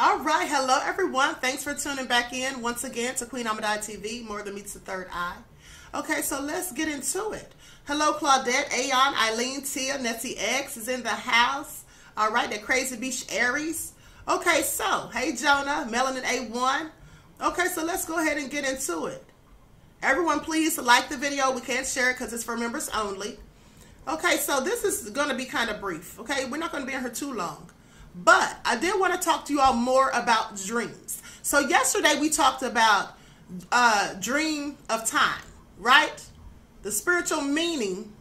All right, hello everyone. Thanks for tuning back in once again to Queen Ahmadiyyah TV, More Than Meets the Third Eye. Okay, so let's get into it. Hello, Claudette, Aeon, Eileen, Tia, Nessie X is in the house. All right, that Crazy Beach Aries. Okay, so, hey Jonah, Melanin A1. Okay, so let's go ahead and get into it. Everyone, please like the video. We can't share it because it's for members only. Okay, so this is going to be kind of brief. Okay, we're not going to be in here too long. But I did want to talk to you all more about dreams. So yesterday we talked about dream of time, right? The spiritual meaning.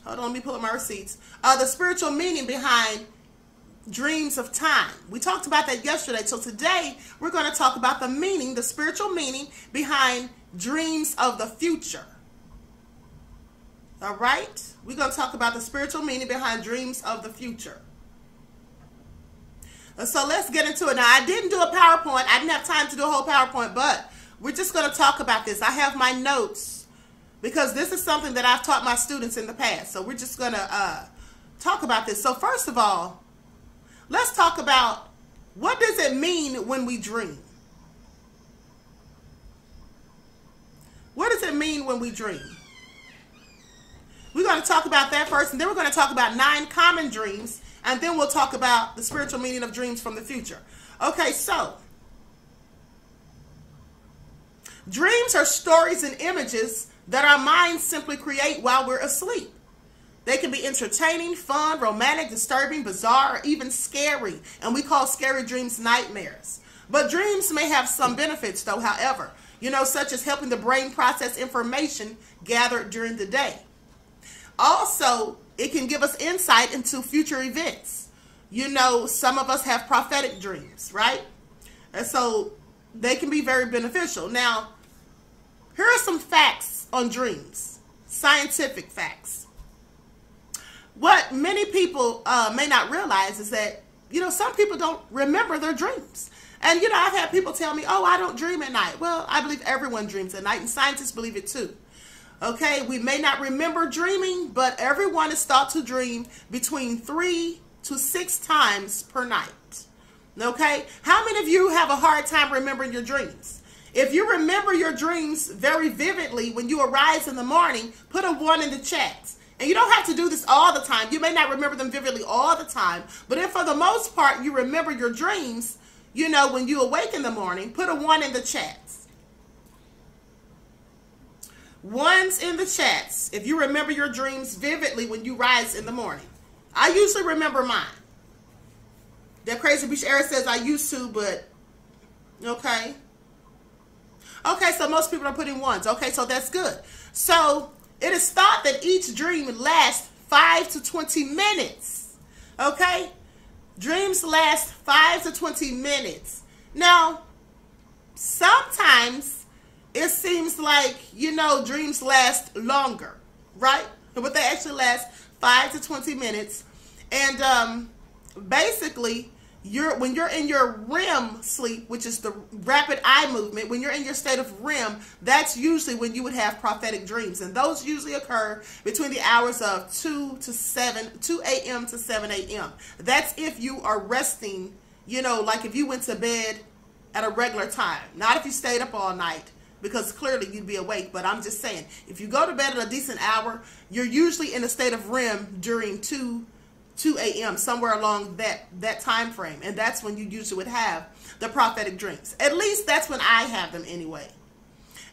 Hold on, let me pull up my receipts. The spiritual meaning behind dreams of time. We talked about that yesterday. So today we're going to talk about the meaning, the spiritual meaning behind dreams of the future. All right? We're going to talk about the spiritual meaning behind dreams of the future. So let's get into it. Now, I didn't do a PowerPoint. I didn't have time to do a whole PowerPoint, but we're just going to talk about this. I have my notes because this is something that I've taught my students in the past. So we're just going to talk about this. So first of all, let's talk about what does it mean when we dream? What does it mean when we dream? We're going to talk about that first, and then we're going to talk about 9 common dreams. And then we'll talk about the spiritual meaning of dreams from the future. Okay, so dreams are stories and images that our minds simply create while we're asleep. They can be entertaining, fun, romantic, disturbing, bizarre, or even scary. And we call scary dreams nightmares. But dreams may have some benefits though, however, such as helping the brain process information gathered during the day. Also, it can give us insight into future events. Some of us have prophetic dreams, right? And so they can be very beneficial. Now, here are some facts on dreams, scientific facts. What many people may not realize is that, some people don't remember their dreams. And, I've had people tell me, oh, I don't dream at night. Well, I believe everyone dreams at night, and scientists believe it too. Okay, we may not remember dreaming, but everyone is thought to dream between 3 to 6 times per night. Okay, how many of you have a hard time remembering your dreams? If you remember your dreams very vividly when you arise in the morning, put a 1 in the chat. And you don't have to do this all the time. You may not remember them vividly all the time, but if for the most part you remember your dreams, when you awake in the morning, put a 1 in the chat. 1s in the chats if you remember your dreams vividly when you rise in the morning. I usually remember mine. That Crazy Beach Air says I used to, but okay. Okay, so most people are putting 1s. Okay, so that's good. So it is thought that each dream lasts 5 to 20 minutes. Okay? Dreams last 5 to 20 minutes. Now, sometimes it seems like, dreams last longer, right? But they actually last 5 to 20 minutes. And basically, when you're in your REM sleep, which is the rapid eye movement, when you're in your state of REM, that's usually when you would have prophetic dreams. And those usually occur between the hours of 2 a.m. to 7 a.m. That's if you are resting, like if you went to bed at a regular time. Not if you stayed up all night, because clearly you'd be awake. But I'm just saying, if you go to bed at a decent hour, you're usually in a state of REM during 2 a.m., somewhere along that time frame. And that's when you usually would have the prophetic dreams. At least that's when I have them anyway.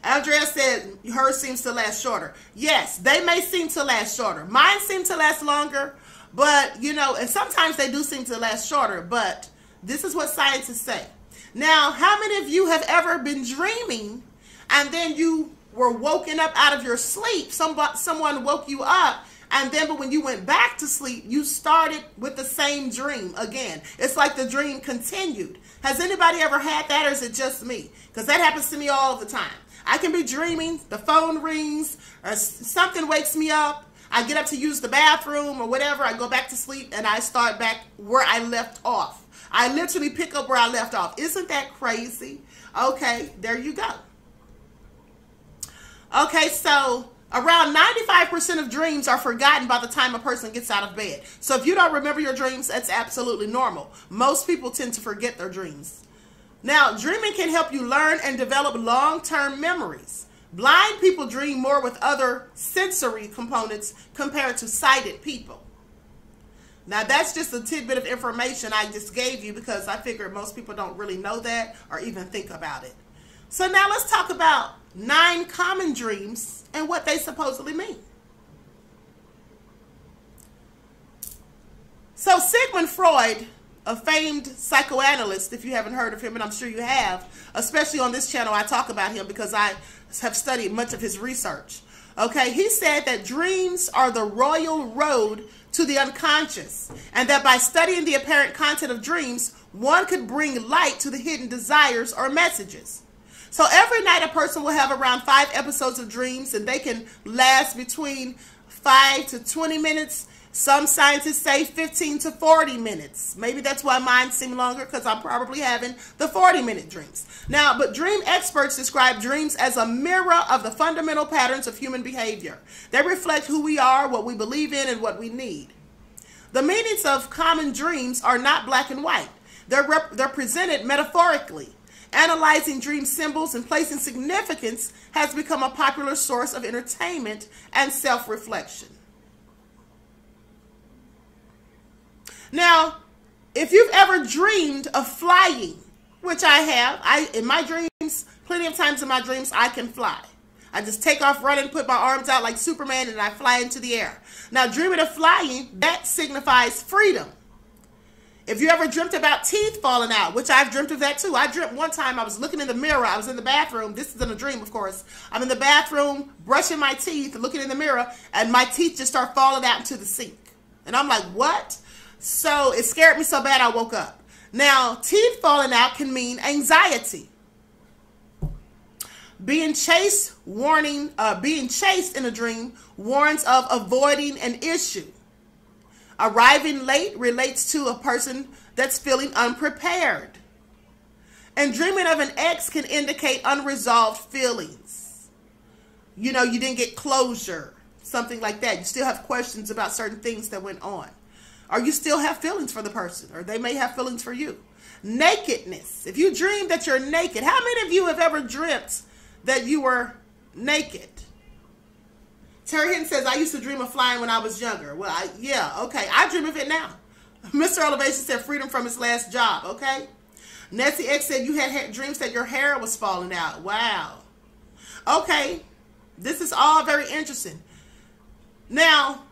Andrea said hers seems to last shorter. Yes, they may seem to last shorter. Mine seem to last longer, but, and sometimes they do seem to last shorter, but this is what scientists say. Now, how many of you have ever been dreaming and then you were woken up out of your sleep? Someone woke you up, and then but when you went back to sleep, you started with the same dream again. It's like the dream continued. Has anybody ever had that, or is it just me? Because that happens to me all the time. I can be dreaming, the phone rings, or something wakes me up. I get up to use the bathroom or whatever. I go back to sleep, and I start back where I left off. I literally pick up where I left off. Isn't that crazy? Okay, there you go. Okay, so around 95% of dreams are forgotten by the time a person gets out of bed. So if you don't remember your dreams, that's absolutely normal. Most people tend to forget their dreams. Now, dreaming can help you learn and develop long-term memories. Blind people dream more with other sensory components compared to sighted people. Now, that's just a tidbit of information I just gave you because I figured most people don't really know that or even think about it. So now let's talk about 9 common dreams and what they supposedly mean. So Sigmund Freud, a famed psychoanalyst, if you haven't heard of him, and I'm sure you have, especially on this channel, I talk about him because I have studied much of his research. Okay, he said that dreams are the royal road to the unconscious, and that by studying the apparent content of dreams, one could bring light to the hidden desires or messages. So every night a person will have around 5 episodes of dreams, and they can last between 5 to 20 minutes. Some scientists say 15 to 40 minutes. Maybe that's why mine seem longer, because I'm probably having the 40-minute dreams. Now, but dream experts describe dreams as a mirror of the fundamental patterns of human behavior. They reflect who we are, what we believe in, and what we need. The meanings of common dreams are not black and white. They're presented metaphorically. Analyzing dream symbols and placing significance has become a popular source of entertainment and self-reflection. Now, if you've ever dreamed of flying, which I have, in my dreams, plenty of times in my dreams, I can fly. I just take off running, put my arms out like Superman, and I fly into the air. Now, dreaming of flying, that signifies freedom. If you ever dreamt about teeth falling out, which I've dreamt of that too. I dreamt one time I was looking in the mirror. I was in the bathroom. This is in a dream, of course. I'm in the bathroom, brushing my teeth, looking in the mirror, and my teeth just start falling out into the sink. And I'm like, what? So it scared me so bad I woke up. Now, teeth falling out can mean anxiety. Being chased in a dream warns of avoiding an issue. Arriving late relates to a person that's feeling unprepared. And dreaming of an ex can indicate unresolved feelings. You didn't get closure, something like that. You still have questions about certain things that went on. Or you still have feelings for the person, or they may have feelings for you. Nakedness. If you dream that you're naked, how many of you have ever dreamt that you were naked? Terry Hinton says, I used to dream of flying when I was younger. Well, yeah, okay. I dream of it now. Mr. Elevation said freedom from his last job, okay? Nancy X said you had dreams that your hair was falling out. Wow. Okay. This is all very interesting. Now,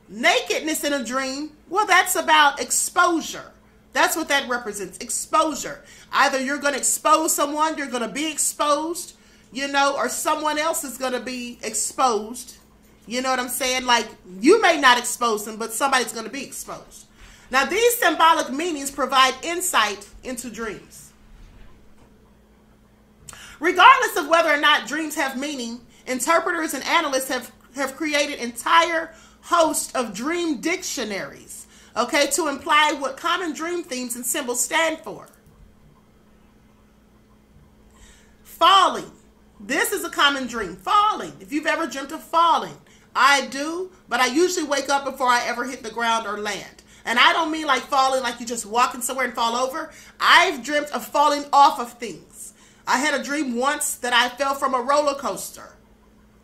nakedness in a dream, well, that's about exposure. That's what that represents, exposure. Either you're going to expose someone, you're going to be exposed, or someone else is going to be exposed. You know what I'm saying? Like, you may not expose them, but somebody's going to be exposed. Now, these symbolic meanings provide insight into dreams. Regardless of whether or not dreams have meaning, interpreters and analysts have created entire host of dream dictionaries, okay, to imply what common dream themes and symbols stand for. Falling. This is a common dream. Falling. If you've ever dreamt of falling, I do, but I usually wake up before I ever hit the ground or land. And I don't mean like falling like you just walking somewhere and fall over. I've dreamt of falling off of things. I had a dream once that I fell from a roller coaster,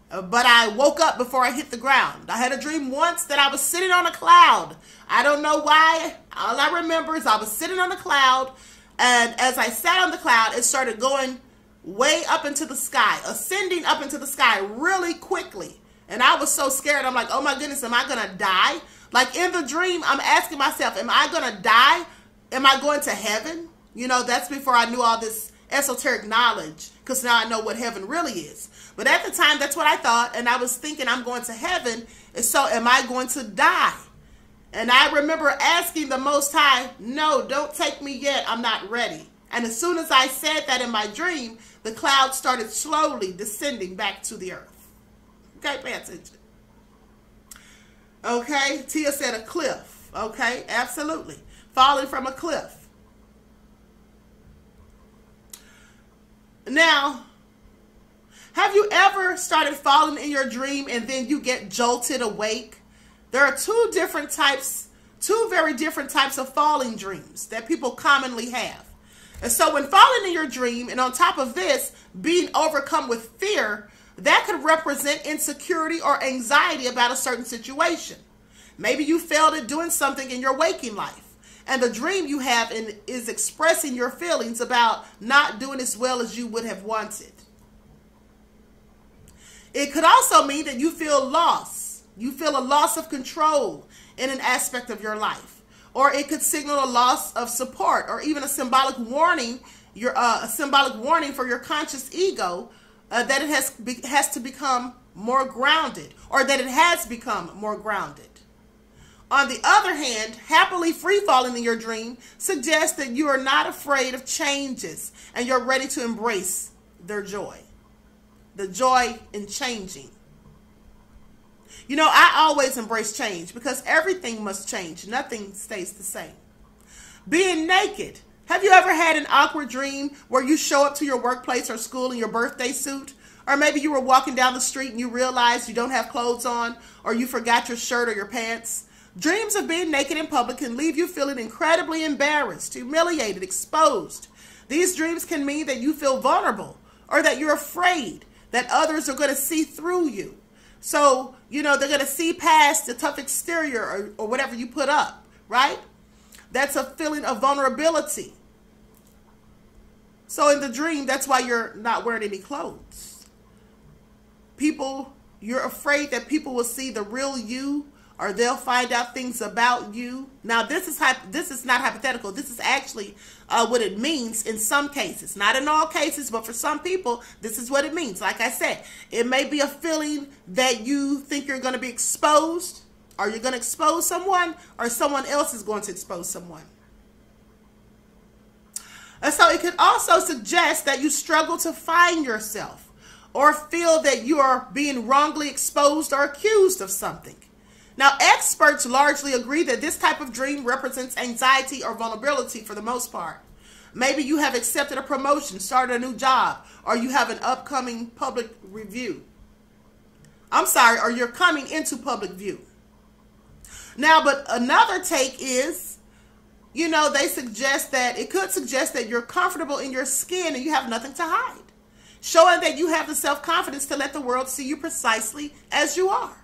but I woke up before I hit the ground. I had a dream once that I was sitting on a cloud. I don't know why. All I remember is I was sitting on a cloud, and as I sat on the cloud, it started going way up into the sky, ascending up into the sky really quickly. And I was so scared. I'm like, oh my goodness, am I going to die? Like in the dream, I'm asking myself, am I going to die? Am I going to heaven? You know, that's before I knew all this esoteric knowledge, because now I know what heaven really is. But at the time, that's what I thought. And I was thinking I'm going to heaven. And so am I going to die? And I remember asking the Most High, no, don't take me yet. I'm not ready. And as soon as I said that in my dream, the cloud started slowly descending back to the earth. Okay, pay attention. Okay, Tia said a cliff. Okay, absolutely. Falling from a cliff. Now, have you ever started falling in your dream and then you get jolted awake? There are two very different types of falling dreams that people commonly have. And so when falling in your dream, and on top of this, being overcome with fear, that could represent insecurity or anxiety about a certain situation. Maybe you failed at doing something in your waking life, and the dream you have is expressing your feelings about not doing as well as you would have wanted. It could also mean that you feel lost. You feel a loss of control in an aspect of your life. Or it could signal a loss of support, or even a symbolic warning, a symbolic warning for your conscious ego that it has to become more grounded, or that it has become more grounded. On the other hand, happily free-falling in your dream suggests that you are not afraid of changes and you're ready to embrace their joy. The joy in changing. You know, I always embrace change because everything must change. Nothing stays the same. Being naked. Have you ever had an awkward dream where you show up to your workplace or school in your birthday suit? Or maybe you were walking down the street and you realized you don't have clothes on, or you forgot your shirt or your pants. Dreams of being naked in public can leave you feeling incredibly embarrassed, humiliated, exposed. These dreams can mean that you feel vulnerable, or that you're afraid that others are going to see through you. So, you know, they're going to see past the tough exterior or whatever you put up, right? That's a feeling of vulnerability. So in the dream, that's why you're not wearing any clothes. You're afraid that people will see the real you, or they'll find out things about you. Now, this is not hypothetical. This is actually what it means in some cases. Not in all cases, but for some people, this is what it means. Like I said, it may be a feeling that you think you're going to be exposed, or you're going to expose someone, or someone else is going to expose someone. And so it could also suggest that you struggle to find yourself, or feel that you are being wrongly exposed or accused of something. Now, experts largely agree that this type of dream represents anxiety or vulnerability for the most part. Maybe you have accepted a promotion, started a new job, or you have an upcoming public review. Or you're coming into public view. Now, but another take is, you know, it could suggest that you're comfortable in your skin and you have nothing to hide, showing that you have the self-confidence to let the world see you precisely as you are.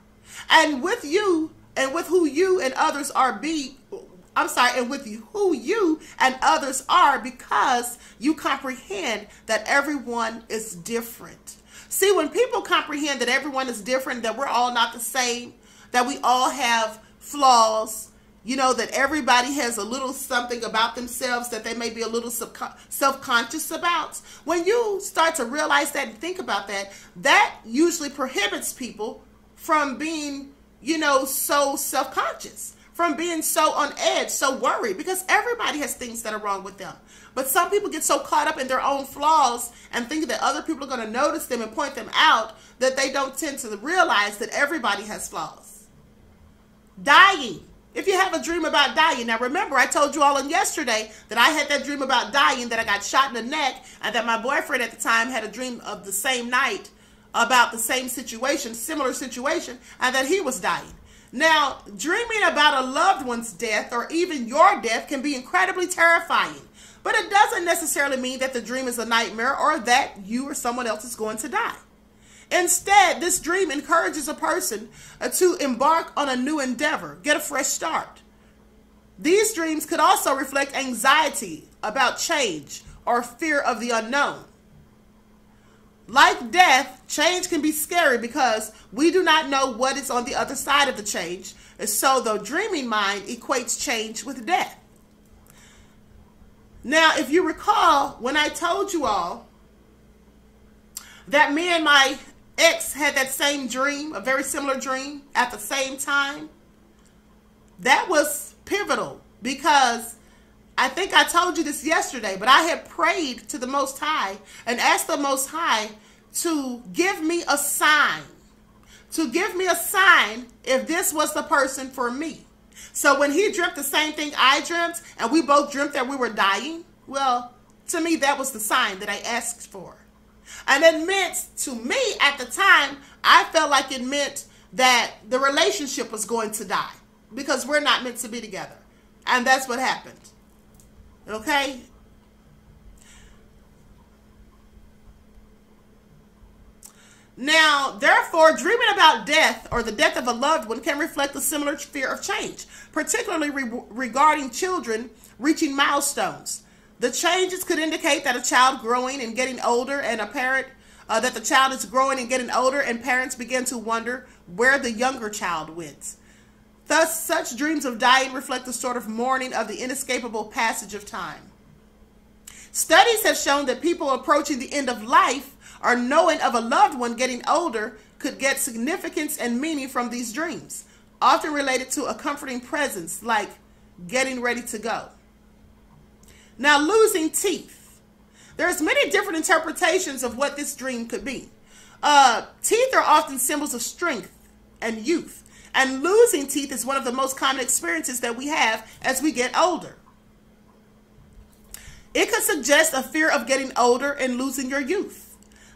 And with you, and with who you and others are and with who you and others are, because you comprehend that everyone is different. See, when people comprehend that everyone is different, that we're all not the same, that we all have flaws, you know, that everybody has a little something about themselves that they may be a little self-conscious about. When you start to realize that and think about that, that usually prohibits people from being, you know, so self-conscious, from being so on edge, so worried, because everybody has things that are wrong with them. But some people get so caught up in their own flaws and think that other people are going to notice them and point them out that they don't tend to realize that everybody has flaws. Dying. If you have a dream about dying, now remember I told you all on yesterday that I had that dream about dying, that I got shot in the neck, and that my boyfriend at the time had a dream of the same night about the same situation, similar situation, and that he was dying. Now, dreaming about a loved one's death or even your death can be incredibly terrifying, but it doesn't necessarily mean that the dream is a nightmare or that you or someone else is going to die. Instead, this dream encourages a person to embark on a new endeavor, get a fresh start. These dreams could also reflect anxiety about change or fear of the unknown. Like death, change can be scary because we do not know what is on the other side of the change, and so the dreaming mind equates change with death. Now, if you recall, when I told you all that me and my ex had that same dream, a very similar dream at the same time, that was pivotal because I think I told you this yesterday, but I had prayed to the Most High and asked the Most High to give me a sign, if this was the person for me. So when he dreamt the same thing I dreamt, and we both dreamt that we were dying, well, to me, that was the sign that I asked for. And it meant, to me at the time, I felt like it meant that the relationship was going to die because we're not meant to be together. And that's what happened. Okay? Now, therefore, dreaming about death or the death of a loved one can reflect a similar fear of change, particularly regarding children reaching milestones. The changes could indicate that a child growing and getting older, and that the child is growing and getting older, and parents begin to wonder where the younger child went. Thus, such dreams of dying reflect a sort of mourning of the inescapable passage of time. Studies have shown that people approaching the end of life or knowing of a loved one getting older could get significance and meaning from these dreams, often related to a comforting presence like getting ready to go. Now, losing teeth. There's many different interpretations of what this dream could be. Teeth are often symbols of strength and youth, and losing teeth is one of the most common experiences that we have as we get older. It could suggest a fear of getting older and losing your youth.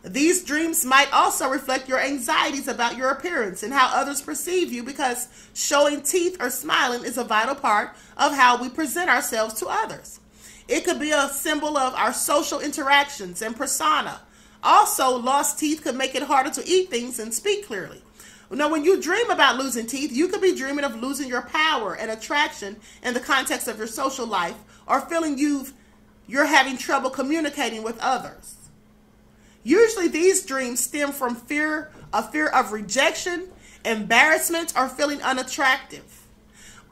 These dreams might also reflect your anxieties about your appearance and how others perceive you, because showing teeth or smiling is a vital part of how we present ourselves to others. It could be a symbol of our social interactions and persona. Also, lost teeth could make it harder to eat things and speak clearly. Now, when you dream about losing teeth, you could be dreaming of losing your power and attraction in the context of your social life, or feeling you're having trouble communicating with others. Usually these dreams stem from a fear of rejection, embarrassment, or feeling unattractive.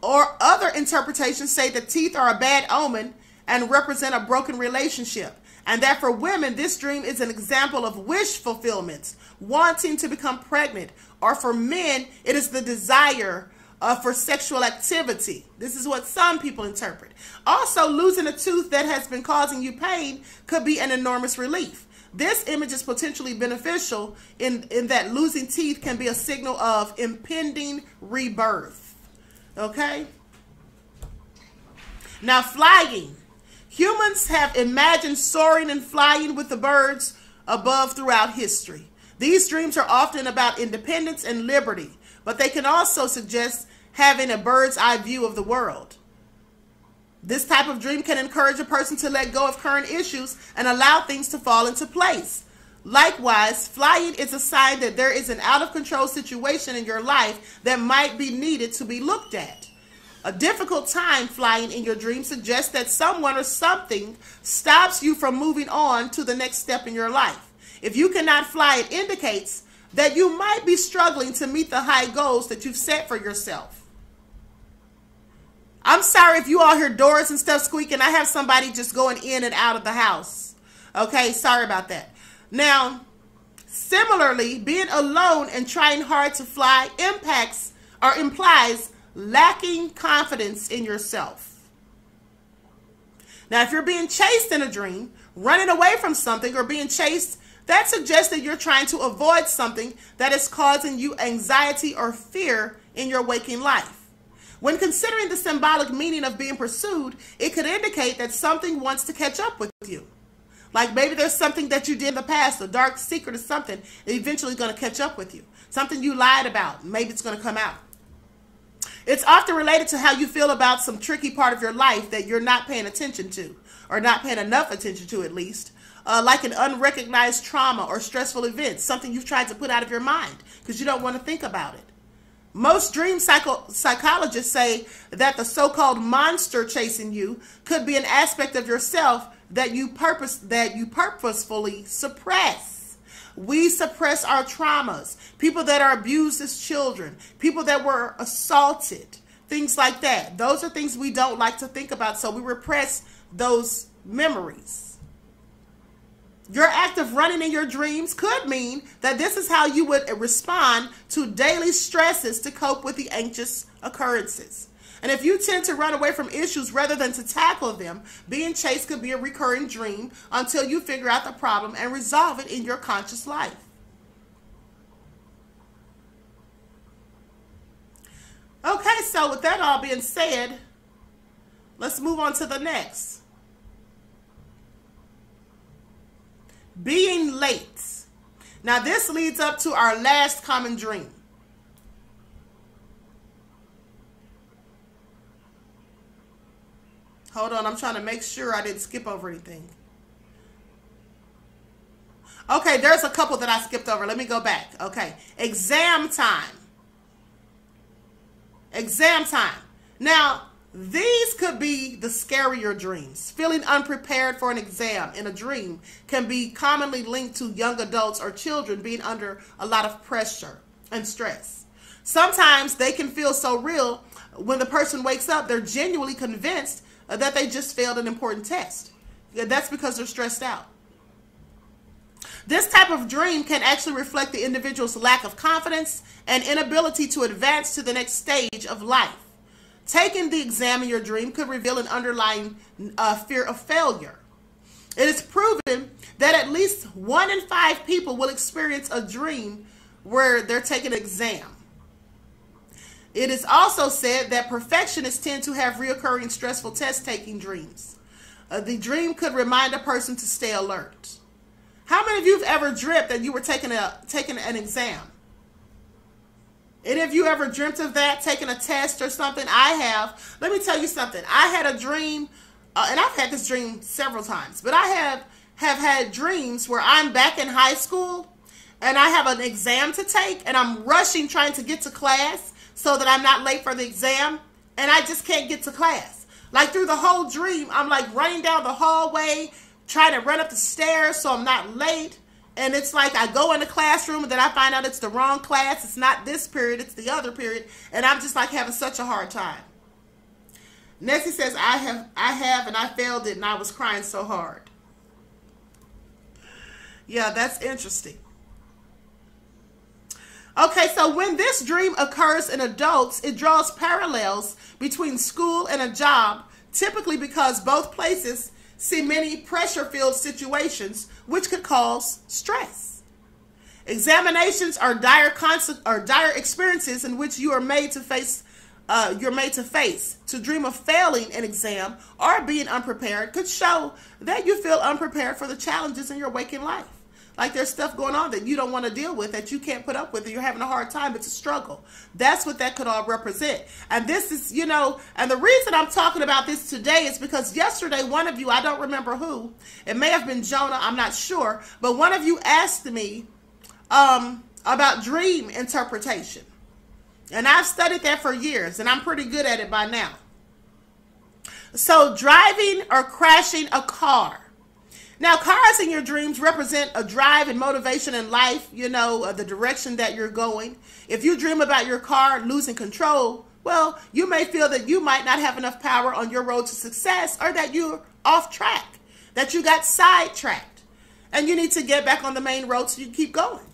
Or other interpretations say that teeth are a bad omen and represent a broken relationship, and that for women, this dream is an example of wish fulfillment, wanting to become pregnant, or for men, it is the desire for sexual activity. This is what some people interpret. Also, losing a tooth that has been causing you pain could be an enormous relief. This image is potentially beneficial in that losing teeth can be a signal of impending rebirth. Okay? Now, flying. Humans have imagined soaring and flying with the birds above throughout history. These dreams are often about independence and liberty, but they can also suggest having a bird's eye view of the world. This type of dream can encourage a person to let go of current issues and allow things to fall into place. Likewise, flying is a sign that there is an out-of-control situation in your life that might be needed to be looked at. A difficult time flying in your dream suggests that someone or something stops you from moving on to the next step in your life. If you cannot fly, it indicates that you might be struggling to meet the high goals that you've set for yourself. I'm sorry if you all hear doors and stuff squeaking. I have somebody just going in and out of the house. Okay, sorry about that. Now, similarly, being alone and trying hard to fly implies lacking confidence in yourself. Now, if you're being chased in a dream, running away from something, or being chased, that suggests that you're trying to avoid something that is causing you anxiety or fear in your waking life. When considering the symbolic meaning of being pursued, it could indicate that something wants to catch up with you. Like maybe there's something that you did in the past, a dark secret or something, eventually going to catch up with you. Something you lied about, maybe it's going to come out. It's often related to how you feel about some tricky part of your life that you're not paying attention to, or not paying enough attention to at least. Like an unrecognized trauma or stressful event, something you've tried to put out of your mind because you don't want to think about it. Most dream psychologists say that the so-called monster chasing you could be an aspect of yourself that you purposefully suppress. We suppress our traumas. People that are abused as children, people that were assaulted, things like that. Those are things we don't like to think about, so we repress those memories. Your act of running in your dreams could mean that this is how you would respond to daily stresses to cope with the anxious occurrences. And if you tend to run away from issues rather than to tackle them, being chased could be a recurring dream until you figure out the problem and resolve it in your conscious life. Okay, so with that all being said, let's move on to the next. Being late. Now this leads up to our last common dream. Hold on, I'm trying to make sure I didn't skip over anything. Okay, there's a couple that I skipped over. Let me go back. Okay, exam time. Exam time. Now, these could be the scarier dreams. Feeling unprepared for an exam in a dream can be commonly linked to young adults or children being under a lot of pressure and stress. Sometimes they can feel so real when the person wakes up, they're genuinely convinced that they just failed an important test. That's because they're stressed out. This type of dream can actually reflect the individual's lack of confidence and inability to advance to the next stage of life. Taking the exam in your dream could reveal an underlying fear of failure. It is proven that at least 1 in 5 people will experience a dream where they're taking an exam. It is also said that perfectionists tend to have reoccurring stressful test-taking dreams. The dream could remind a person to stay alert. How many of you have ever dreamt that you were taking an exam? Any of you ever dreamt of that, taking a test or something? I have. Let me tell you something. I had a dream, and I've had this dream several times, but I have had dreams where I'm back in high school, and I have an exam to take, and I'm rushing trying to get to class so that I'm not late for the exam, and I just can't get to class. Like through the whole dream, I'm like running down the hallway, trying to run up the stairs so I'm not late. And it's like I go in the classroom and then I find out it's the wrong class. It's not this period, it's the other period. And I'm just like having such a hard time. Nessie says, I have and I failed it and I was crying so hard. Yeah, that's interesting. Okay, so when this dream occurs in adults, it draws parallels between school and a job, typically because both places see many pressure-filled situations which could cause stress. Examinations are dire experiences in which you are made to face. To dream of failing an exam or being unprepared could show that you feel unprepared for the challenges in your waking life. Like there's stuff going on that you don't want to deal with, that you can't put up with, and you're having a hard time. It's a struggle. That's what that could all represent. And this is, you know, and the reason I'm talking about this today is because yesterday, one of you, I don't remember who, it may have been Jonah, I'm not sure, but one of you asked me about dream interpretation. And I've studied that for years, and I'm pretty good at it by now. So driving or crashing a car. Now, cars in your dreams represent a drive and motivation in life, you know, the direction that you're going. If you dream about your car losing control, well, you may feel that you might not have enough power on your road to success, or that you're off track, that you got sidetracked, and you need to get back on the main road so you keep going.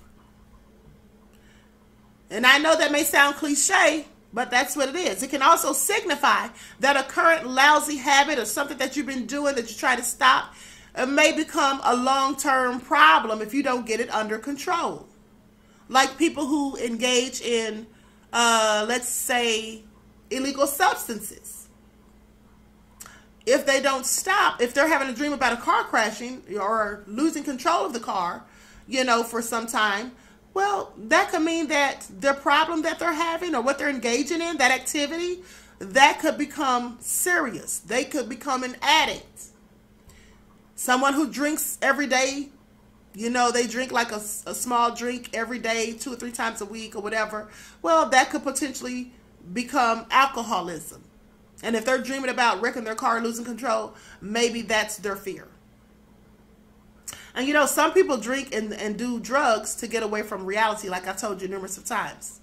And I know that may sound cliche, But that's what it is. It can also signify that a current lousy habit or something that you've been doing that you try to stop may become a long-term problem if you don't get it under control. Like people who engage in, let's say, illegal substances. If they don't stop, if they're having a dream about a car crashing or losing control of the car, you know, for some time, well, that could mean that the problem that they're having or what they're engaging in, that activity, that could become serious. They could become an addict. Someone who drinks every day, you know, they drink like a small drink every day, 2 or 3 times a week or whatever. Well, that could potentially become alcoholism. And if they're dreaming about wrecking their car, losing control, maybe that's their fear. And you know, some people drink and do drugs to get away from reality, like I told you numerous of times.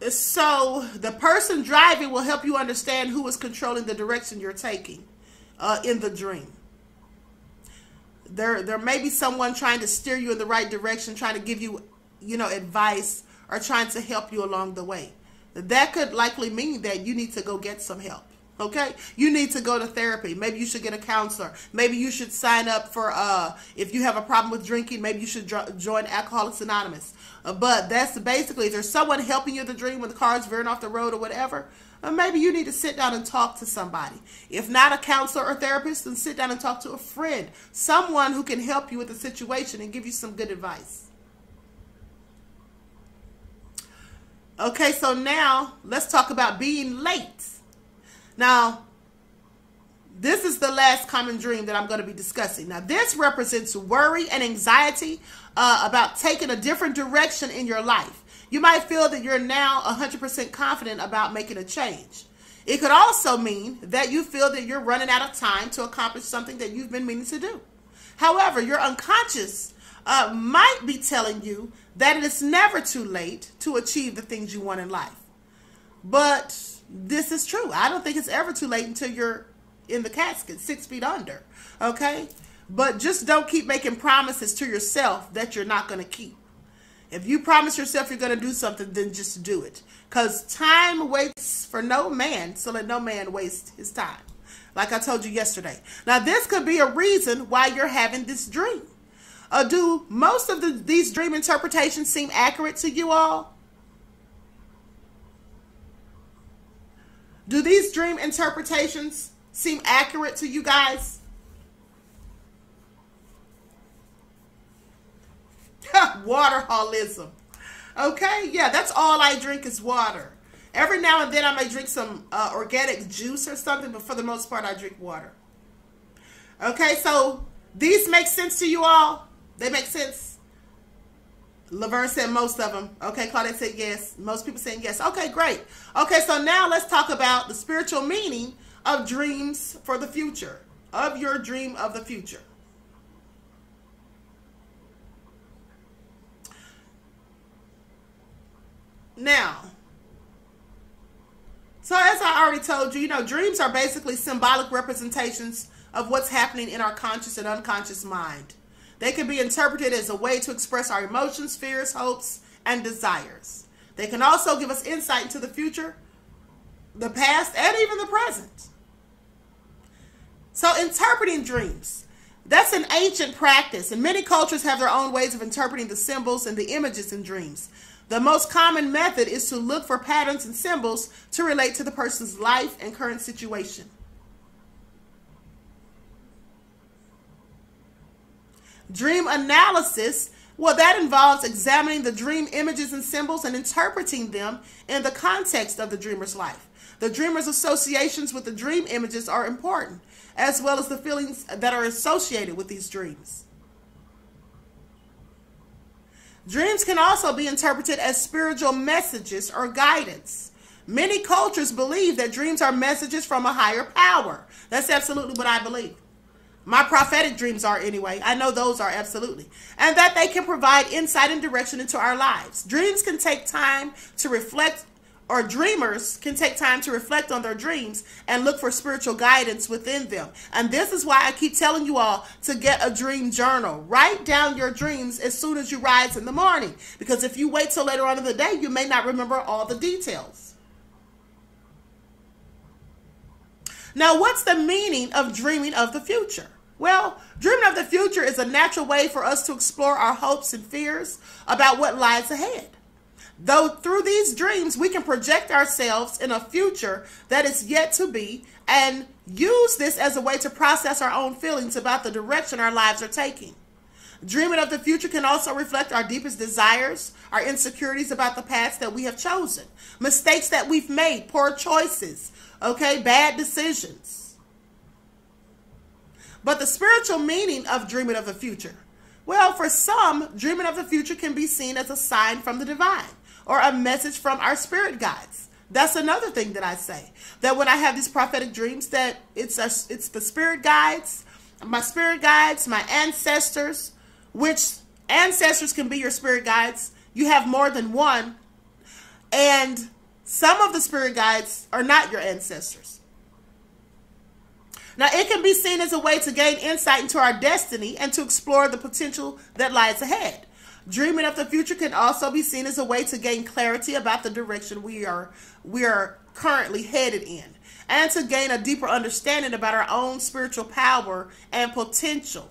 So the person driving will help you understand who is controlling the direction you're taking in the dream. There may be someone trying to steer you in the right direction, trying to give you, you know, advice or trying to help you along the way. That could likely mean that you need to go get some help. Okay, you need to go to therapy. Maybe you should get a counselor. Maybe you should sign up for, if you have a problem with drinking, maybe you should join Alcoholics Anonymous. But that's basically, if there's someone helping you in the dream when the car is veering off the road or whatever, maybe you need to sit down and talk to somebody. If not a counselor or therapist, then sit down and talk to a friend. Someone who can help you with the situation and give you some good advice. Okay, so now let's talk about being late. Now, this is the last common dream that I'm going to be discussing. Now, this represents worry and anxiety about taking a different direction in your life. You might feel that you're now 100% confident about making a change. It could also mean that you feel that you're running out of time to accomplish something that you've been meaning to do. However, your unconscious might be telling you that it is never too late to achieve the things you want in life. But this is true. I don't think it's ever too late until you're in the casket, 6 feet under. Okay? But just don't keep making promises to yourself that you're not going to keep. If you promise yourself you're going to do something, then just do it. Because time waits for no man, so let no man waste his time. Like I told you yesterday. Now, this could be a reason why you're having this dream. Do most of these dream interpretations seem accurate to you all? Do these dream interpretations seem accurate to you guys? Waterholism. Okay, yeah, that's all I drink is water. Every now and then I may drink some organic juice or something, but for the most part I drink water. Okay, so these make sense to you all? They make sense? Laverne said most of them. Okay, Claudette said yes. Most people saying yes. Okay, great. Okay, so now let's talk about the spiritual meaning of dreams for the future. Of your dream of the future. Now, so as I already told you, dreams are basically symbolic representations of what's happening in our conscious and unconscious mind. They can be interpreted as a way to express our emotions, fears, hopes, and desires. They can also give us insight into the future, the past, and even the present. So interpreting dreams, that's an ancient practice, and many cultures have their own ways of interpreting the symbols and the images in dreams. The most common method is to look for patterns and symbols to relate to the person's life and current situation. Dream analysis, well, that involves examining the dream images and symbols and interpreting them in the context of the dreamer's life. The dreamer's associations with the dream images are important, as well as the feelings that are associated with these dreams. Dreams can also be interpreted as spiritual messages or guidance. Many cultures believe that dreams are messages from a higher power. That's absolutely what I believe. My prophetic dreams are anyway. I know those are absolutely. And that they can provide insight and direction into our lives. Dreams can take time to reflect or dreamers can take time to reflect on their dreams and look for spiritual guidance within them. And this is why I keep telling you all to get a dream journal. Write down your dreams as soon as you rise in the morning, because if you wait till later on in the day, you may not remember all the details. Now, what's the meaning of dreaming of the future? Well, dreaming of the future is a natural way for us to explore our hopes and fears about what lies ahead. Though through these dreams, we can project ourselves in a future that is yet to be and use this as a way to process our own feelings about the direction our lives are taking. Dreaming of the future can also reflect our deepest desires, our insecurities about the paths that we have chosen, mistakes that we've made, poor choices, bad decisions. But the spiritual meaning of dreaming of the future, well, for some, dreaming of the future can be seen as a sign from the divine or a message from our spirit guides. That's another thing that I say, that when I have these prophetic dreams, that it's the spirit guides, my ancestors, which ancestors can be your spirit guides. You have more than one, and some of the spirit guides are not your ancestors. Now, it can be seen as a way to gain insight into our destiny and to explore the potential that lies ahead. Dreaming of the future can also be seen as a way to gain clarity about the direction we are currently headed in, and to gain a deeper understanding about our own spiritual power and potential.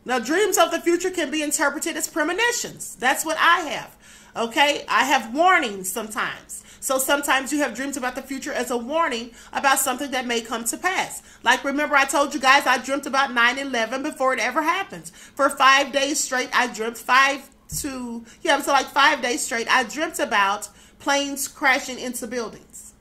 Now, dreams of the future can be interpreted as premonitions. That's what I have. I have warnings sometimes. So sometimes you have dreams about the future as a warning about something that may come to pass. Like, remember I told you guys I dreamt about 9/11 before it ever happened. For 5 days straight, I dreamt 5 days straight, I dreamt about planes crashing into buildings.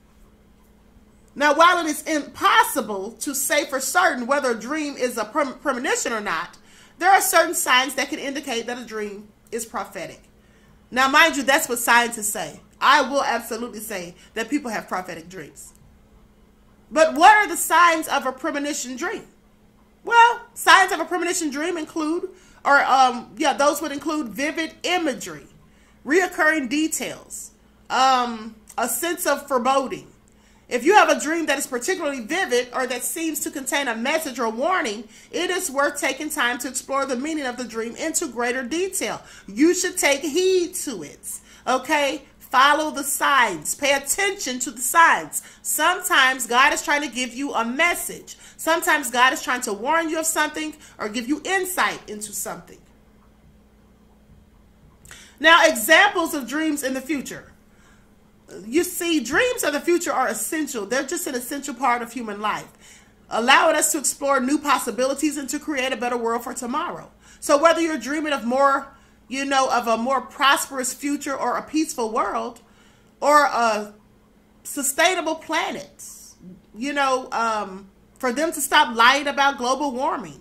Now, while it is impossible to say for certain whether a dream is a premonition or not, there are certain signs that can indicate that a dream is prophetic. Now, mind you, that's what scientists say. I will absolutely say that people have prophetic dreams. But what are the signs of a premonition dream? Well, signs of a premonition dream include, those would include vivid imagery, reoccurring details, a sense of foreboding. If you have a dream that is particularly vivid or that seems to contain a message or warning, it is worth taking time to explore the meaning of the dream into greater detail. You should take heed to it, Follow the signs. Pay attention to the signs. Sometimes God is trying to give you a message. Sometimes God is trying to warn you of something or give you insight into something. Now, examples of dreams in the future. You see, dreams of the future are essential. They're just an essential part of human life, allowing us to explore new possibilities and to create a better world for tomorrow. So whether you're dreaming of of a more prosperous future or a peaceful world or a sustainable planet, for them to stop lying about global warming,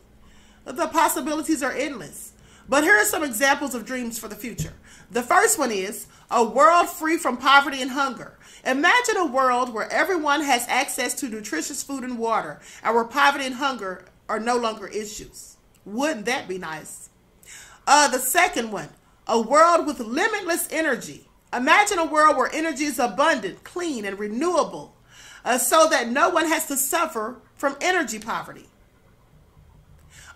the possibilities are endless. But here are some examples of dreams for the future. The first one is a world free from poverty and hunger. Imagine a world where everyone has access to nutritious food and water, and where poverty and hunger are no longer issues. Wouldn't that be nice? The second one, a world with limitless energy. Imagine a world where energy is abundant, clean, and renewable, so that no one has to suffer from energy poverty.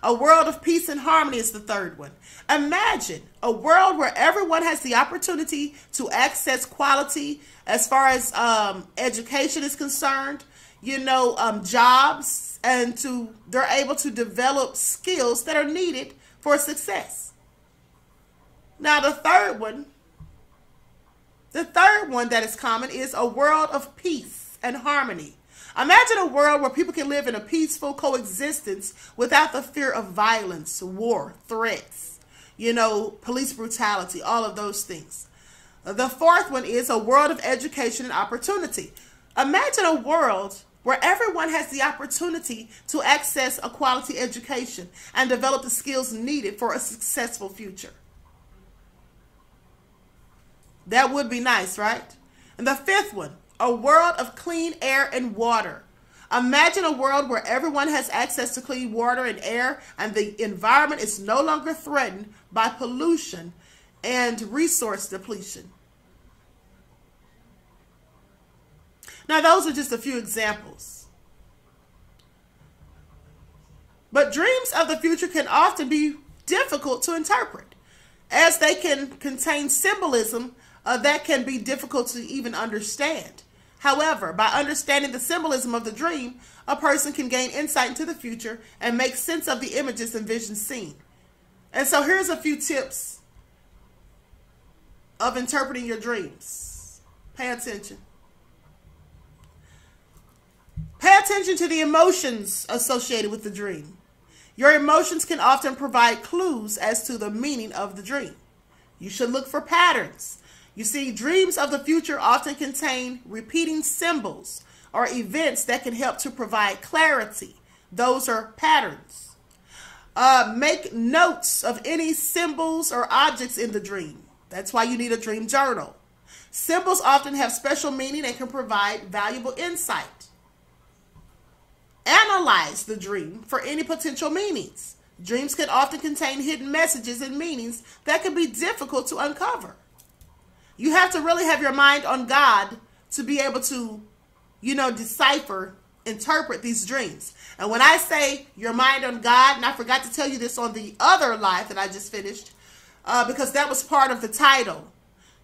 A world of peace and harmony is the third one. Imagine a world where everyone has the opportunity to access quality as far as education is concerned, jobs, and they're able to develop skills that are needed for success. Now, the third one that is common is a world of peace and harmony. Imagine a world where people can live in a peaceful coexistence without the fear of violence, war, threats, police brutality, all of those things. The fourth one is a world of education and opportunity. Imagine a world where everyone has the opportunity to access a quality education and develop the skills needed for a successful future. That would be nice, right? And the fifth one, a world of clean air and water. Imagine a world where everyone has access to clean water and air, and the environment is no longer threatened by pollution and resource depletion. Now, those are just a few examples. But dreams of the future can often be difficult to interpret, as they can contain symbolism that can be difficult to even understand. However, by understanding the symbolism of the dream, a person can gain insight into the future and make sense of the images and visions seen. And so here's a few tips of interpreting your dreams. Pay attention. Pay attention to the emotions associated with the dream. Your emotions can often provide clues as to the meaning of the dream. You should look for patterns. You see, dreams of the future often contain repeating symbols or events that can help to provide clarity. Those are patterns. Make notes of any symbols or objects in the dream. That's why you need a dream journal. Symbols often have special meaning and can provide valuable insight. Analyze the dream for any potential meanings. Dreams can often contain hidden messages and meanings that can be difficult to uncover. You have to really have your mind on God to be able to, decipher, interpret these dreams. And when I say your mind on God, and I forgot to tell you this on the other live that I just finished, because that was part of the title,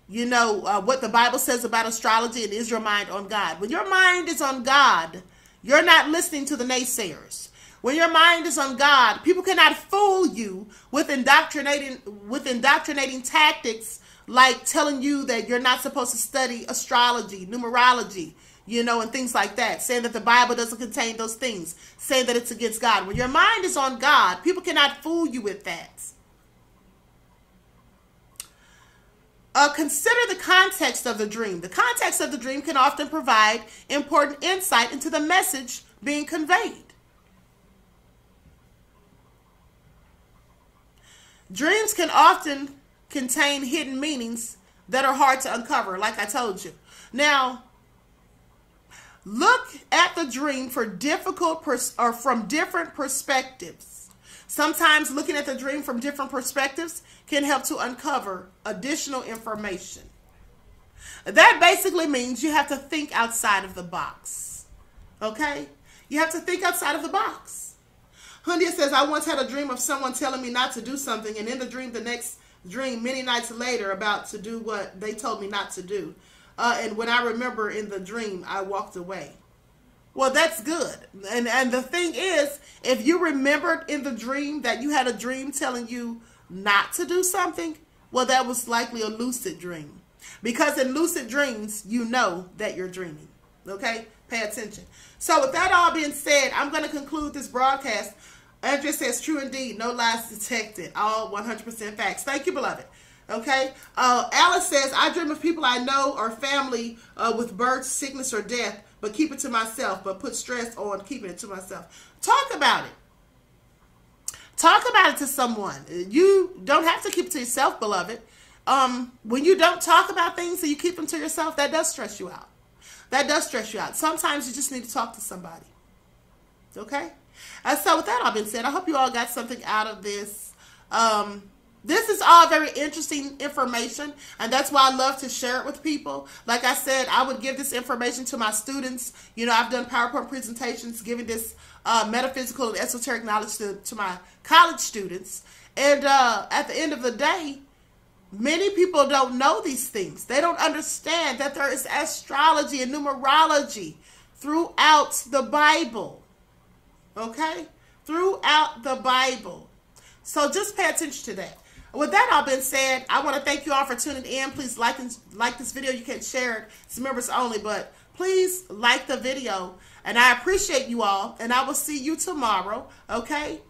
what the Bible says about astrology, and is your mind on God. When your mind is on God, you're not listening to the naysayers. When your mind is on God, people cannot fool you with indoctrinating tactics like telling you that you're not supposed to study astrology, numerology, and things like that, saying that the Bible doesn't contain those things, saying that it's against God. When your mind is on God, people cannot fool you with that. Consider the context of the dream. The context of the dream can often provide important insight into the message being conveyed. Dreams can often contain hidden meanings that are hard to uncover, like I told you. Now, look at the dream from different perspectives. Sometimes looking at the dream from different perspectives can help to uncover additional information. That basically means you have to think outside of the box. Okay? You have to think outside of the box. Ahmadiyyah says, I once had a dream of someone telling me not to do something, and in the dream, the next dream, many nights later, about to do what they told me not to do. And when I remember in the dream, I walked away. Well, that's good. And the thing is, if you remembered in the dream that you had a dream telling you not to do something, well, that was likely a lucid dream. Because in lucid dreams, you know that you're dreaming. Okay? Pay attention. So with that all being said, I'm going to conclude this broadcast. Andrea says, true indeed, no lies detected. All 100% facts. Thank you, beloved. Okay? Alice says, I dream of people I know or family with birth, sickness, or death, but keep it to myself, but put stress on keeping it to myself. Talk about it. Talk about it to someone. You don't have to keep it to yourself, beloved. When you don't talk about things and you keep them to yourself, that does stress you out. That does stress you out. Sometimes you just need to talk to somebody. Okay? So with that all being said, I hope you all got something out of this. This is all very interesting information, and that's why I love to share it with people. Like I said, I would give this information to my students. I've done PowerPoint presentations giving this metaphysical and esoteric knowledge to my college students. And at the end of the day, many people don't know these things. They don't understand that there is astrology and numerology throughout the Bible. Okay? Throughout the Bible. So just pay attention to that. With that all being said, I want to thank you all for tuning in. Please like this video. You can share it. It's members only, but please like the video. And I appreciate you all. And I will see you tomorrow, okay?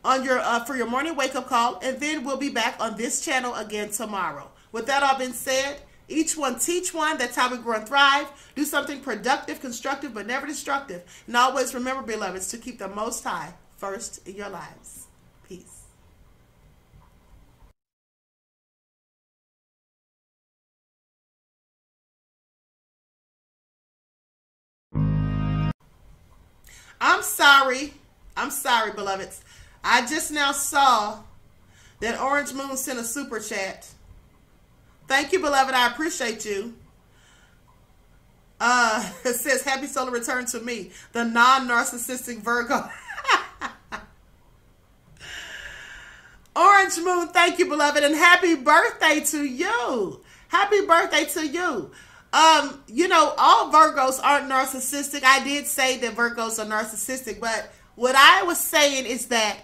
On your for your morning wake-up call. And then we'll be back on this channel again tomorrow. With that all being said, each one teach one. That's how we grow and thrive. Do something productive, constructive, but never destructive. And always remember, beloveds, to keep the Most High first in your lives. Peace. I'm sorry, beloveds. I just now saw that Orange Moon sent a super chat. Thank you, beloved. I appreciate you. It says, happy solar return to me, the non-narcissistic Virgo. Orange Moon, thank you, beloved, and happy birthday to you. Happy birthday to you. You know, all Virgos aren't narcissistic. I did say that Virgos are narcissistic, but what I was saying is that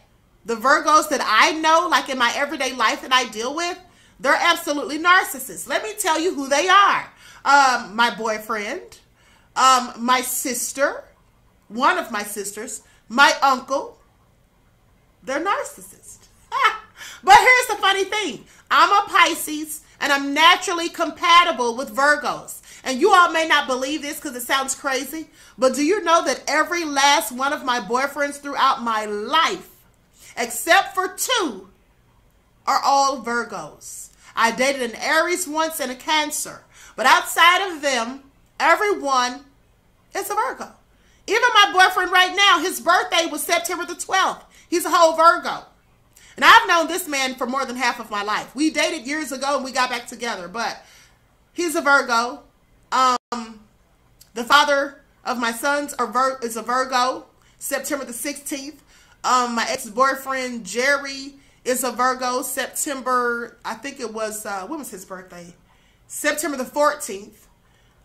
the Virgos that I know, like in my everyday life that I deal with, they're absolutely narcissists. Let me tell you who they are. My boyfriend, my sister, one of my sisters, my uncle. They're narcissists. But here's the funny thing. I'm a Pisces, and I'm naturally compatible with Virgos. And you all may not believe this because it sounds crazy, but do you know that every last one of my boyfriends throughout my life, except for 2, are all Virgos? I dated an Aries once and a Cancer, but outside of them, everyone is a Virgo. Even my boyfriend right now, his birthday was September the 12th. He's a whole Virgo. And I've known this man for more than half of my life. We dated years ago and we got back together, but he's a Virgo. The father of my sons is a Virgo, September the 16th. My ex-boyfriend, Jerry, is a Virgo, September, I think it was, when was his birthday? September the 14th.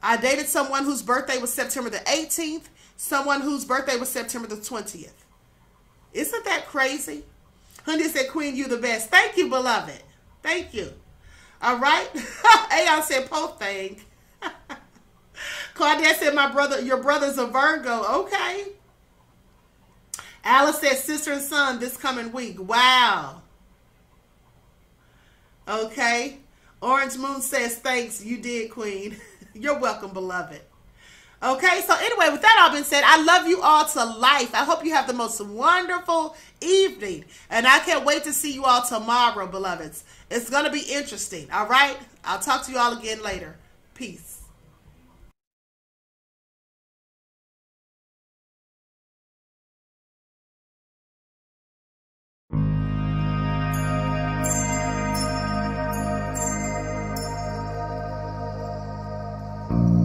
I dated someone whose birthday was September the 18th, someone whose birthday was September the 20th. Isn't that crazy? Honey said, Queen, you the best. Thank you, beloved. Thank you. All right. Aeon said, po thing. Claudette said, your brother's a Virgo. Okay. Alice said, sister and son this coming week. Wow. Okay. Orange Moon says, thanks. You did, Queen. You're welcome, beloved. Okay, so anyway, with that all being said, I love you all to life. I hope you have the most wonderful evening. And I can't wait to see you all tomorrow, beloveds. It's going to be interesting, all right? I'll talk to you all again later. Peace. you.